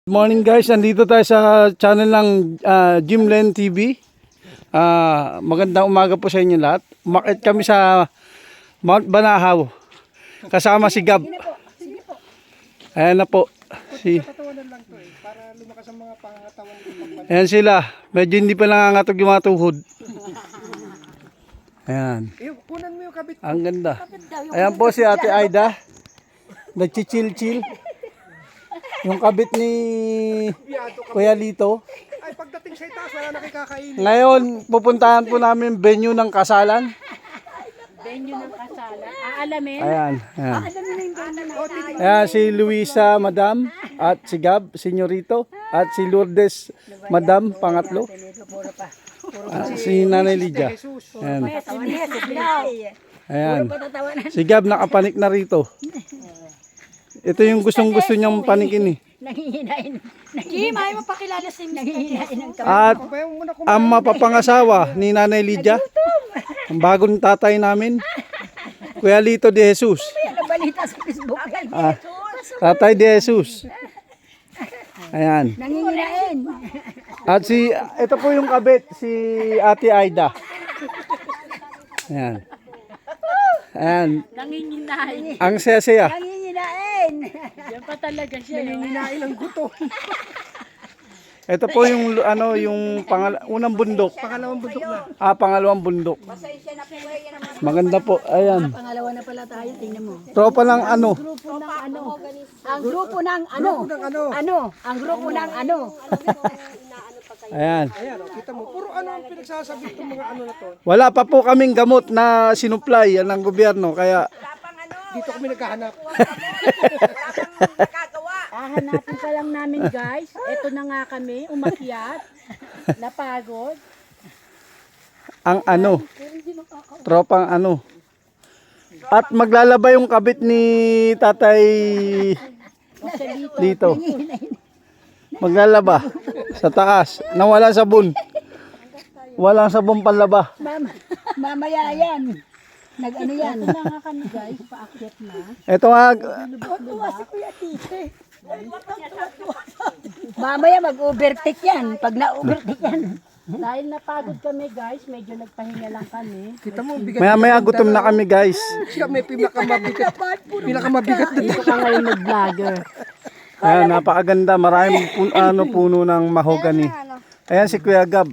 Good morning guys, nandito tayo sa channel ng Jimlen TV. Magandang umaga po sa inyo lahat. Umakyat kami sa Mount Banahaw. Kasama si Gab. Ayan na po. Ayan sila. Medyo hindi pa nangangatog yung mga tuhod. Ayan. Ang ganda. Ayan po si Ate Aida. Nagchichill-chill. Yung kabit ni Kuya Lito. Ay, pagdating sa itaas, wala nakikakainin. Ngayon, pupuntahan po namin venue ng kasalan. Venue ng kasalan. Aalamin? Ayan. Ayan si Luisa, Madam. At si Gab, Senyorito. At si Lourdes, Madam, pangatlo. Si Nanay Lydia. Ayan. Ayan. Si Gab nakapanik na rito. Ito yung gustong-gusto niyang panikin eh. Nangihinain. Jim, ayaw mo pakilala sa inyo. Nangihinain ng kamay. At ang mapapangasawa ni Nanay Lydia, ang bagong tatay namin, Kuya Lito de Jesus. Nabalita sa Facebook. Tatay de Jesus. Ayan. Nangihinain. At ito po yung kabit, si Ate Aida. Ayan. Ayan. Nangihinain. Ang saya-saya. Nangihinain. Yan pa talaga siya. Nangihinain ng guto. Ito po yung yung unang bundok. Pangalawang bundok na. Pangalawang bundok. Maganda po. Ayan. Pangalawa na pala tayo, tingnan mo. Tropa ng ano. Grupo ng ano. Ang grupo ng ano. Ano? Ang grupo ng ano. Ayan. Ayan, kita mo. Puro ano ang pinagsasabi itong mga ano na to. Wala pa po kaming gamot na sinupply yan ng gobyerno. Kaya Dito kami naghahanap. Hahanapin pa lang namin guys. Ito na nga kami, umakyat. Napagod. ang ano. Tropang ano. At maglalaba yung kabit ni Tatay Lito. Maglalaba sa taas. Nawala sabon. Walang sabon panlaba. Mamaya yan. Nag-ano yan. Ito na nga kami guys, paakyat na. Ito nga. Mamaya mag-overtake yan. Pag na-overtake yan. Dahil napagod kami guys, medyo nagpahinga lang kami. Kita mo, bigat. Maya gutom na kami guys. Siya may pinakamabigat. Pinakamabigat na Dito ka ngayon mag-vlogger. Ayan, napakaganda. Maraming puno ng mahogany. Ayan si Kuya Gab.